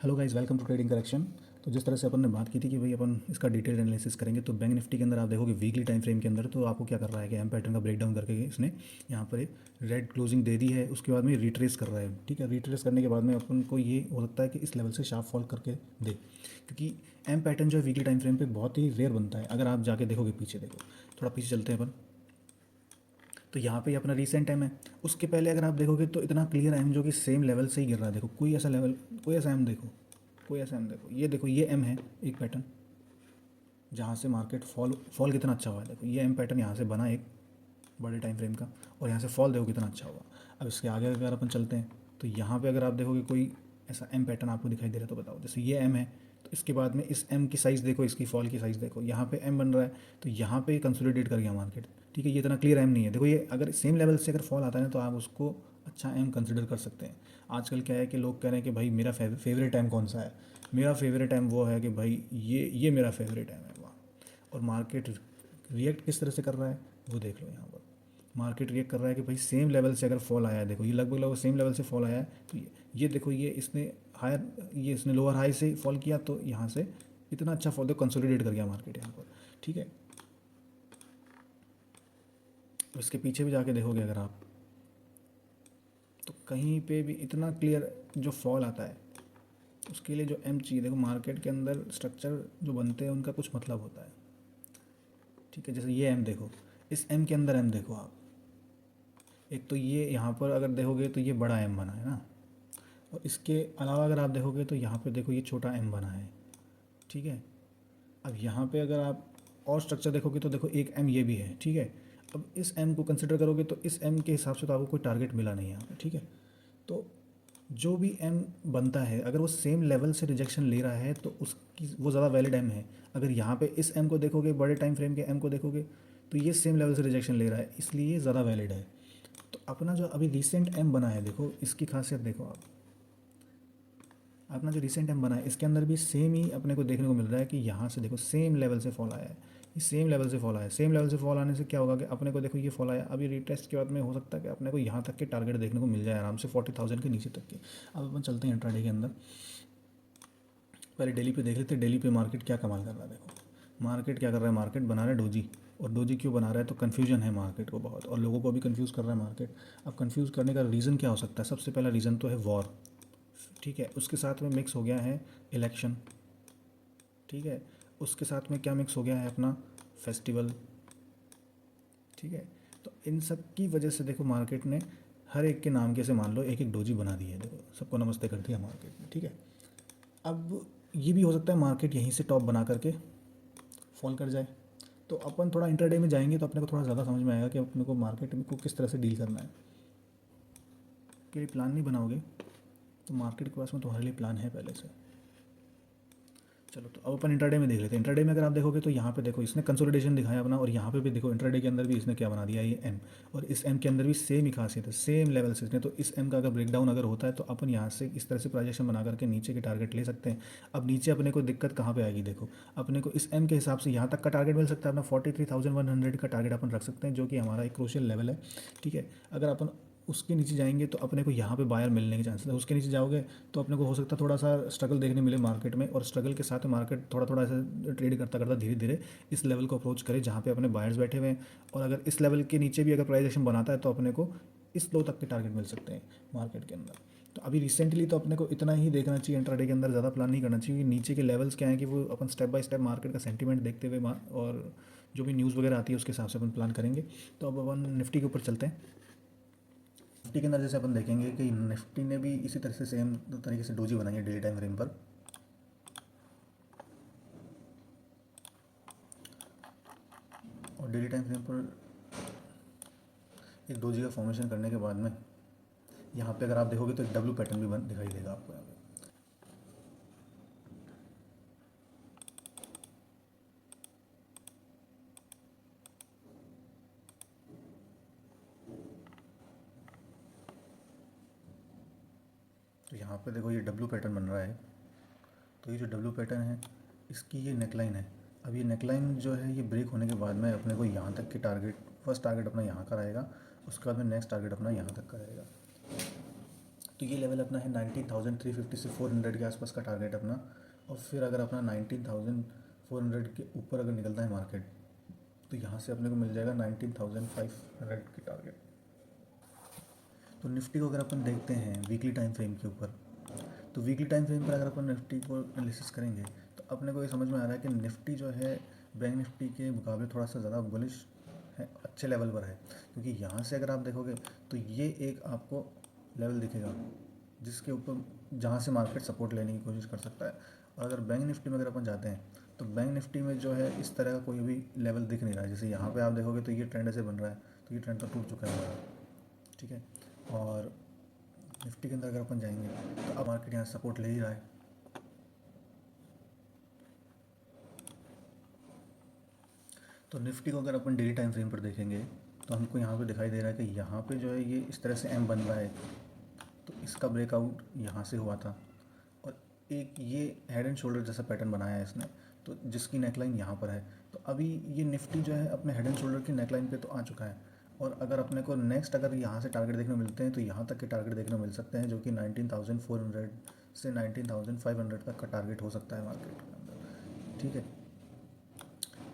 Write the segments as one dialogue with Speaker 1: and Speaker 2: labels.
Speaker 1: Hello guys, welcome to trading correction. तो जिस तरह से अपन ने बात की थी कि भाई अपन इसका डिटेल एनालिसिस करेंगे, तो बैंक निफ्टी के अंदर आप देखोगे वीकली टाइम फ्रेम के अंदर तो आपको क्या कर रहा है कि एम पैटर्न का ब्रेकडाउन करके इसने यहाँ पर एक रेड क्लोजिंग दे दी है। उसके बाद में रिट्रेस कर रहा है। ठीक है, रिट्रेस करने के बाद में अपन को ये हो सकता है कि इस लेवल से शार्प फॉल करके दे, क्योंकि एम पैटर्न जो है वीकली टाइम फ्रेम पे बहुत ही रेयर बनता है। अगर आप जाके देखोगे पीछे, देखो थोड़ा पीछे चलते हैं अपन, तो यहाँ पे अपना रीसेंट एम है। उसके पहले अगर आप देखोगे तो इतना क्लियर एम जो कि सेम लेवल से ही गिर रहा है। देखो कोई ऐसा लेवल, कोई ऐसा एम देखो, कोई ऐसा एम देखो ये एम है एक पैटर्न जहाँ से मार्केट फॉल फॉल कितना अच्छा हुआ है। देखो ये एम पैटर्न यहाँ से बना एक बड़े टाइम फ्रेम का, और यहाँ से फॉल देखो कितना अच्छा हुआ। अब इसके आगे अगर अपन चलते हैं तो यहाँ पे अगर आप देखोगे कोई ऐसा एम पैटर्न आपको दिखाई दे रहा है तो बताओ। जैसे ये एम है, तो इसके बाद में इस एम की साइज़ देखो, इसकी फॉल की साइज़ देखो, यहाँ पे एम बन रहा है तो यहाँ पे कंसोलिडेट कर गया मार्केट। ठीक है, ये इतना क्लियर एम नहीं है। देखो ये अगर सेम लेवल से अगर फॉल आता है ना तो आप उसको अच्छा एम कंसिडर कर सकते हैं। आजकल क्या है कि लोग कह रहे हैं कि भाई मेरा फेवरेट एम कौन सा है। मेरा फेवरेट एम वो है कि भाई ये मेरा फेवरेट एम है। वाह। और मार्केट रिएक्ट किस तरह से कर रहा है वो देख लो। यहाँ पर मार्केट रिएक्ट कर रहा है कि भाई सेम लेवल से अगर फॉल आया है, देखो ये लगभग सेम लेवल से फॉल आया है, तो ये देखो ये इसने हायर, ये इसने लोअर हाई से फॉल किया तो यहाँ से इतना अच्छा फॉल, देखो कंसोलिडेट कर गया मार्केट यहाँ पर। ठीक है, तो इसके पीछे भी जाके देखोगे अगर आप, तो कहीं पे भी इतना क्लियर जो फॉल आता है उसके लिए जो एम चाहिए। देखो मार्केट के अंदर स्ट्रक्चर जो बनते हैं उनका कुछ मतलब होता है। ठीक है, जैसे ये एम देखो, इस एम के अंदर एम देखो आप, एक तो ये यहाँ पर अगर देखोगे तो ये बड़ा एम बना है ना, और इसके अलावा अगर आप देखोगे तो यहाँ पे देखो ये छोटा एम बना है। ठीक है, अब यहाँ पे अगर आप और स्ट्रक्चर देखोगे तो देखो एक एम ये भी है। ठीक है, अब इस एम को कंसिडर करोगे तो इस एम के हिसाब से तो आपको कोई टारगेट मिला नहीं यहाँ पे। ठीक है, तो जो भी एम बनता है अगर वो सेम लेवल से रिजेक्शन ले रहा है तो उसकी वो ज़्यादा वैलिड एम है। अगर यहाँ पे इस एम को देखोगे, बड़े टाइम फ्रेम के एम को देखोगे, तो ये सेम लेवल से रिजेक्शन ले रहा है, इसलिए ज़्यादा वैलिड है। तो अपना जो अभी रिसेंट एम बना है, देखो इसकी खासियत देखो आप, अपना जो रिसेंट एम बना है इसके अंदर भी सेम ही अपने को देखने को मिल रहा है कि यहाँ से देखो सेम लेवल से फॉल आया है। ये सेम लेवल से फॉल आया है। सेम लेवल से फॉल आने से क्या होगा कि अपने को देखो ये फॉल आया, अभी रिटेस्ट के बाद में हो सकता है कि अपने को यहाँ तक के टारगेट देखने को मिल जाए आराम से 40,000 के नीचे तक के। अब अपन चलते हैं इंट्राडे के अंदर। पहले डेली पे देख लेते हैं, डेली पे मार्केट क्या कमाल कर रहा है। देखो मार्केट क्या कर रहा है, मार्केट बना रहा है डोजी। और डोजी क्यों बना रहा है, तो कन्फ्यूजन है मार्केट को बहुत, और लोगों को भी कन्फ्यूज़ कर रहा है मार्केट। अब कन्फ्यूज़ करने का रीज़न क्या हो सकता है, सबसे पहला रीज़न तो है वॉर। ठीक है, उसके साथ में मिक्स हो गया है इलेक्शन। ठीक है, उसके साथ में क्या मिक्स हो गया है अपना फेस्टिवल। ठीक है, तो इन सब की वजह से देखो मार्केट ने हर एक के नाम के से मान लो एक एक डोजी बना दी है। देखो सबको नमस्ते कर दिया मार्केट ने। ठीक है, अब ये भी हो सकता है मार्केट यहीं से टॉप बना करके फॉल कर जाए। तो अपन थोड़ा इंटरडे में जाएंगे तो अपने को थोड़ा ज़्यादा समझ में आएगा कि अपने को मार्केट में को किस तरह से डील करना है। कि प्लान नहीं बनाओगे तो मार्केट के पास में तुम्हारे लिए प्लान है पहले से। चलो, तो अब अपन इंटरडे में देख लेते हैं। इंटरडे में अगर आप देखोगे तो यहाँ पे देखो इसने कंसोलिडेशन दिखाया अपना, और यहाँ पे भी देखो इंटरडे के अंदर भी इसने क्या बना दिया, ये एम। और इस एम के अंदर भी सेम ही खासियत है, सेम लेवल से इसने, तो इस एम का अगर ब्रेकडाउन अगर होता है तो अपन यहाँ से इस तरह से प्रोजेक्शन बना करके नीचे के टारगेट ले सकते हैं। अब नीचे अपने को दिक्कत कहाँ पे आएगी, देखो अपने को इस एम के हिसाब से यहाँ तक का टारगेट मिल सकता है, अपना 43,100 का टारगेट अपन रख सकते हैं, जो कि हमारा एक क्रूशियल लेवल है। ठीक है, अगर अपन उसके नीचे जाएंगे तो अपने को यहाँ पे बायर मिलने के चांसेस है। उसके नीचे जाओगे तो अपने को हो सकता है थोड़ा सा स्ट्रगल देखने मिले मार्केट में, और स्ट्रगल के साथ मार्केट थोड़ा थोड़ा ऐसे ट्रेड करता करता धीरे धीरे इस लेवल को अप्रोच करे जहाँ पे अपने बायर्स बैठे हुए हैं। और अगर इस लेवल के नीचे भी अगर प्राइजेशन बनाता है तो अपने को इस लो तक के टारगेट मिल सकते हैं मार्केट के अंदर। तो अभी रिसेंटली तो अपने को इतना ही देखना चाहिए, इंट्राडे के अंदर ज़्यादा प्लान नहीं करना चाहिए। नीचे के लेवल्स क्या हैं कि वो अपन स्टेप बाय स्टेप मार्केट का सेंटीमेंट देखते हुए और जो भी न्यूज़ वगैरह आती है उसके हिसाब से अपन प्लान करेंगे। तो अब अपन निफ्टी के ऊपर चलते हैं। निफ्टी के अंदर जैसे अपन देखेंगे कि निफ्टी ने भी इसी तरह से सेम तरीके से डोजी बनाई है डेली टाइम फ्रेम पर। और डेली टाइम फ्रेम पर एक डोजी का फॉर्मेशन करने के बाद में यहाँ पे अगर आप देखोगे तो एक डब्ल्यू पैटर्न भी बन दिखाई देगा आपको यहाँ पे। तो यहाँ पे देखो ये डब्ल्यू पैटर्न बन रहा है। तो ये जो डब्ल्यू पैटर्न है इसकी ये नेकलाइन है। अब ये नेकलाइन जो है ये ब्रेक होने के बाद में अपने को यहाँ तक के टारगेट, फर्स्ट टारगेट अपना यहाँ का रहेगा, उसके बाद में नेक्स्ट टारगेट अपना यहाँ तक का रहेगा। तो ये लेवल अपना है 19,350 से 400 के आसपास का टारगेट अपना। और फिर अगर अपना 19,400 के ऊपर अगर निकलता है मार्केट, तो यहाँ से अपने को मिल जाएगा 19,500 की टारगेट। तो निफ्टी को अगर अपन देखते हैं वीकली टाइम फ्रेम के ऊपर, तो वीकली टाइम फ्रेम पर अगर अपन निफ्टी को एनालिसिस करेंगे तो अपने को ये समझ में आ रहा है कि निफ्टी जो है बैंक निफ्टी के मुकाबले थोड़ा सा ज़्यादा बुलिश है, अच्छे लेवल पर है। क्योंकि यहाँ से अगर आप देखोगे तो ये एक आपको लेवल दिखेगा जिसके ऊपर जहाँ से मार्केट सपोर्ट लेने की कोशिश कर सकता है। और अगर बैंक निफ्टी में अगर अपन जाते हैं तो बैंक निफ्टी में जो है इस तरह का कोई भी लेवल दिख नहीं रहा है। जैसे यहाँ पे आप देखोगे तो ये ट्रेंड ऐसे बन रहा है, तो ये ट्रेंड तो टूट चुका है हमारा, ठीक है। और निफ्टी के अंदर अगर अपन जाएंगे तो अब मार्केट यहाँ सपोर्ट ले ही रहा है। तो निफ्टी को अगर अपन डेली टाइम फ्रेम पर देखेंगे तो हमको यहाँ पे दिखाई दे रहा है कि यहाँ पे जो है ये इस तरह से एम बन रहा है। तो इसका ब्रेकआउट यहाँ से हुआ था और एक ये हेड एंड शोल्डर जैसा पैटर्न बनाया है इसने, तो जिसकी नेकलाइन यहाँ पर है। तो अभी ये निफ्टी जो है अपने हेड एंड शोल्डर की नेकलाइन पे तो आ चुका है। और अगर अपने को नेक्स्ट अगर यहाँ से टारगेट देखने को मिलते हैं तो यहाँ तक के टारगेट देखने को मिल सकते हैं, जो कि 19,400 से 19,500 तक का टारगेट हो सकता है मार्केट के अंदर, ठीक है।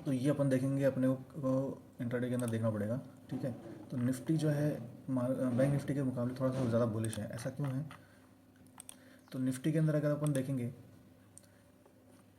Speaker 1: तो ये अपन देखेंगे, अपने को इंट्राडे के अंदर देखना पड़ेगा, ठीक है। तो निफ्टी जो है बैंक निफ्टी के मुकाबले थोड़ा सा ज़्यादा बुलिश है। ऐसा क्यों है? तो निफ्टी के अंदर अगर अपन देखेंगे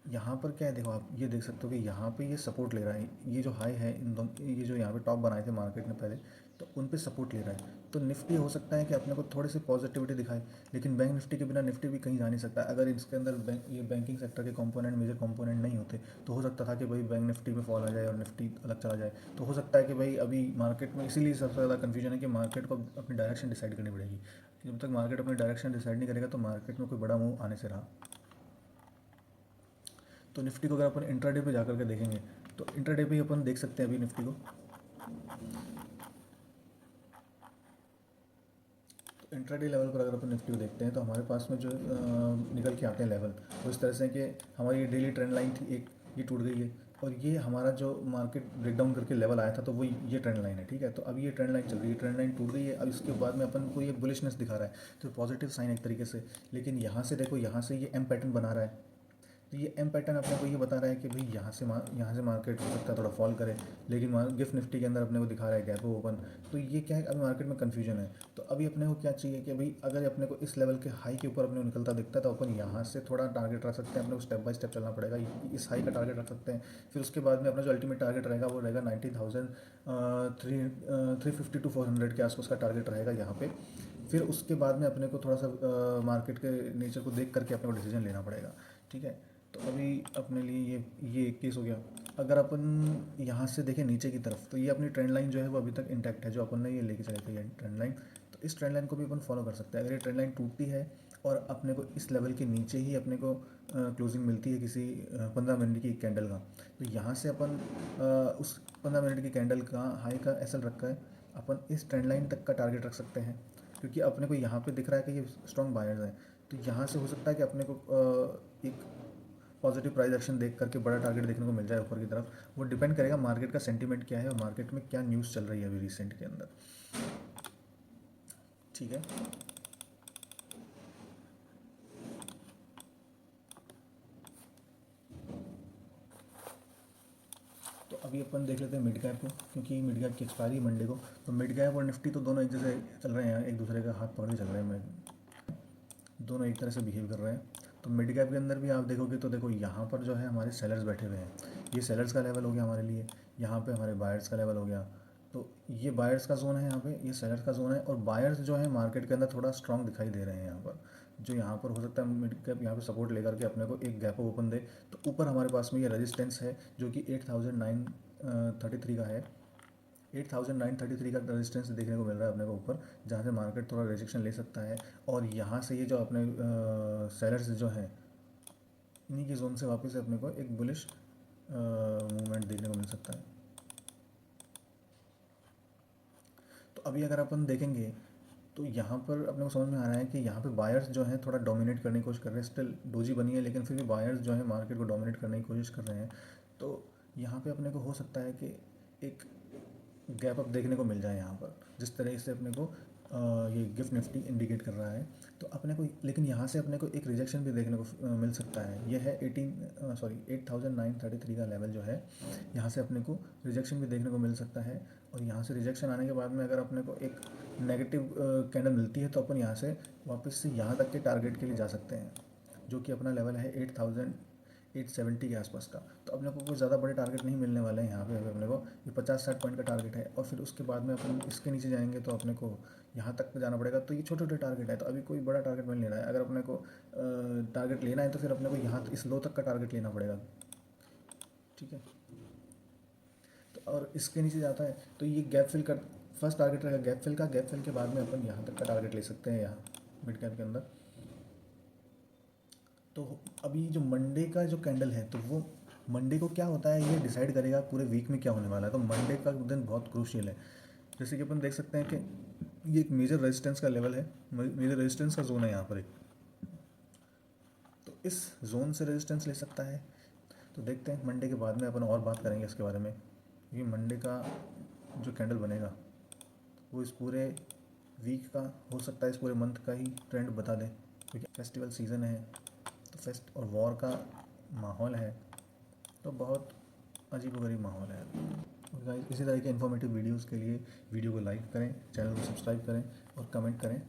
Speaker 1: यहाँ पर क्या है, देखो आप ये देख सकते हो कि यहाँ पे ये सपोर्ट ले रहा है। ये जो हाई है इन दोनों, ये जो यहाँ पे टॉप बनाए थे मार्केट ने पहले, तो उन पे सपोर्ट ले रहा है। तो निफ्टी हो सकता है कि अपने को थोड़ी सी पॉजिटिविटी दिखाए, लेकिन बैंक निफ्टी के बिना निफ्टी भी कहीं जा नहीं सकता। अगर इसके अंदर ये बैंकिंग सेक्टर के कंपोनेंट, मेजर कंपोनेंट नहीं होते तो हो सकता था कि भाई बैंक निफ्टी में फॉल आ जाए और निफ्टी अलग चला जाए। तो हो सकता है कि भाई अभी मार्केट में इसीलिए सबसे ज़्यादा कन्फ्यूजन है कि मार्केट को अपनी डायरेक्शन डिसाइड करनी पड़ेगी। जब तक मार्केट अपनी डायरेक्शन डिसाइड नहीं करेगा तो मार्केट में कोई बड़ा मूव आने से रहा। तो निफ्टी को अगर अपन इंट्राडे पे जाकर के देखेंगे तो इंट्राडे पे अपन देख सकते हैं अभी निफ्टी को। तो इंट्राडे लेवल पर अगर अपन निफ्टी को देखते हैं तो हमारे पास में जो निकल के आते हैं लेवल, वो इस तरह से कि हमारी डेली ट्रेंड लाइन थी एक, ये टूट गई है। और ये हमारा जो मार्केट ब्रेकडाउन करके लेवल आया था तो वो ये ट्रेंड लाइन है, ठीक है। तो अब ये ट्रेंड लाइन चल रही है, ट्रेंड लाइन टूट गई है। अब इसके बाद में अपन को ये बुलिशनेस दिखा रहा है, तो पॉजिटिव साइन एक तरीके से। लेकिन यहाँ से देखो, यहाँ से ये एम पैटर्न बना रहा है। तो ये एम पैटर्न अपने को ये बता रहा है कि भाई यहाँ से मार्केट हो सकता है थोड़ा फॉल करे, लेकिन गिफ्ट निफ्टी के अंदर अपने को दिखा रहा है गैप ओपन। तो ये क्या है, अभी मार्केट में कन्फ्यूजन है। तो अभी अपने को क्या चाहिए कि भाई अगर अपने को इस लेवल के हाई के ऊपर अपने को निकलता दिखता है तो अपन यहाँ से थोड़ा टारगेट रख सकते हैं। अपने को स्टेप बाय स्टेप चलना पड़ेगा, इस हाई का टारगेट रख सकते हैं। फिर उसके बाद में अपना जो अल्टीमेट टारगेट रहेगा वो रहेगा 19,350 टू 400 के आसपास का टारगेट रहेगा यहाँ पे। फिर उसके बाद में अपने को थोड़ा सा मार्केट के नेचर को देख करके अपने को डिसीजन लेना पड़ेगा, ठीक है। तो अभी अपने लिए ये एक केस हो गया। अगर अपन यहाँ से देखें नीचे की तरफ, तो ये अपनी ट्रेंड लाइन जो है वो अभी तक इंटैक्ट है, जो अपन ने ये लेके चले थे ये ट्रेंड लाइन। तो इस ट्रेंड लाइन को भी अपन फॉलो कर सकते हैं। अगर ये ट्रेंड लाइन टूटती है और अपने को इस लेवल के नीचे ही अपने को क्लोजिंग मिलती है किसी 15 मिनट की कैंडल का, तो यहाँ से अपन उस 15 मिनट की कैंडल का हाई का एसएल रख कर अपन इस ट्रेंड लाइन तक का टारगेट रख सकते हैं। क्योंकि अपने को यहाँ पे दिख रहा है कि ये स्ट्रॉन्ग बायर्स हैं, तो यहाँ से हो सकता है कि अपने को एक पॉजिटिव प्राइस एक्शन देख करके बड़ा टारगेट देखने को मिल जाए ऊपर की तरफ। वो डिपेंड करेगा मार्केट का सेंटीमेंट क्या है और मार्केट में क्या न्यूज़ चल रही है अभी रिसेंट के अंदर, ठीक है। तो अभी अपन देख लेते हैं मिड कैप को, क्योंकि मिड कैप की एक्सपायरी मंडे को। तो मिड कैप और निफ्टी तो दोनों एक जैसे चल रहे हैं, एक दूसरे का हाथ पकड़ के चल रहे हैं, दोनों एक तरह से बिहेव कर रहे हैं। तो मिड कैप के अंदर भी आप देखोगे तो देखो यहाँ पर जो है हमारे सेलर्स बैठे हुए हैं। ये सेलर्स का लेवल हो गया हमारे लिए, यहाँ पे हमारे बायर्स का लेवल हो गया। तो ये बायर्स का जोन है, यहाँ पे ये सेलर्स का जोन है। और बायर्स जो है मार्केट के अंदर थोड़ा स्ट्रांग दिखाई दे रहे हैं यहाँ पर, जो यहाँ पर हो सकता है मिड कैप यहाँ पे सपोर्ट लेकर के अपने को एक गैप ओपन दे। तो ऊपर हमारे पास में ये रेजिस्टेंस है जो कि 8,933 का है। 8,933 का रेजिस्टेंस देखने को मिल रहा है अपने को ऊपर, जहाँ से मार्केट थोड़ा रिजेक्शन ले सकता है। और यहाँ से ये जो अपने सेलर्स जो हैं, इन्हीं के जोन से वापस अपने को एक बुलिश मूवमेंट देखने को मिल सकता है। तो अभी अगर अपन देखेंगे तो यहाँ पर अपने को समझ में आ रहा है कि यहाँ पे बायर्स जो हैं थोड़ा डोमिनेट करने की कोशिश कर रहे हैं। स्टिल डोजी बनी है, लेकिन फिर भी बायर्स जो है मार्केट को डोमिनेट करने की कोशिश कर रहे हैं। तो यहाँ पे अपने को हो सकता है कि एक गैप अप देखने को मिल जाए यहाँ पर, जिस तरह से अपने को ये गिफ्ट निफ्टी इंडिकेट कर रहा है। तो अपने को लेकिन यहाँ से अपने को एक रिजेक्शन भी देखने को मिल सकता है। यह है 8,933 का लेवल जो है, यहाँ से अपने को रिजेक्शन भी देखने को मिल सकता है। और यहाँ से रिजेक्शन आने के बाद में अगर अपने को एक नेगेटिव कैंडल मिलती है तो अपन यहाँ से वापस से यहाँ तक के टारगेट के लिए जा सकते हैं, जो कि अपना लेवल है 8,870 के आसपास का। तो अपने को कोई ज़्यादा बड़े टारगेट नहीं मिलने वाले हैं यहाँ पे। अभी अपने को ये 50-60 पॉइंट का टारगेट है, और फिर उसके बाद में अपन इसके नीचे जाएंगे तो अपने को यहाँ तक जाना पड़ेगा। तो ये छोटे छोटे टारगेट है, तो अभी कोई बड़ा टारगेट मिल नहीं रहा है। अगर अपने को टारगेट लेना है तो फिर अपने को यहाँ इस लो तक का टारगेट लेना पड़ेगा, ठीक है। तो और इसके नीचे जाता है तो ये गैप फिल कर, फर्स्ट टारगेट रहेगा गैप फिल का। गैप फिल के बाद में अपन यहाँ तक का टारगेट ले सकते हैं, यहाँ मिड कैप के अंदर। तो अभी जो मंडे का जो कैंडल है, तो वो मंडे को क्या होता है ये डिसाइड करेगा पूरे वीक में क्या होने वाला है। तो मंडे का दिन बहुत क्रूशियल है। जैसे कि अपन देख सकते हैं कि ये एक मेजर रेजिस्टेंस का लेवल है, मेजर रेजिस्टेंस का जोन है यहाँ पर एक। तो इस जोन से रेजिस्टेंस ले सकता है। तो देखते हैं मंडे के बाद में अपन और बात करेंगे इसके बारे में। ये मंडे का जो कैंडल बनेगा वो इस पूरे वीक का हो सकता है, इस पूरे मंथ का ही ट्रेंड बता दे, क्योंकि फेस्टिवल सीज़न है तो फेस्ट और वॉर का माहौल है, तो बहुत अजीबोगरीब माहौल है। और गाइस इसी तरह के इन्फॉर्मेटिव वीडियोस के लिए वीडियो को लाइक करें, चैनल को सब्सक्राइब करें और कमेंट करें।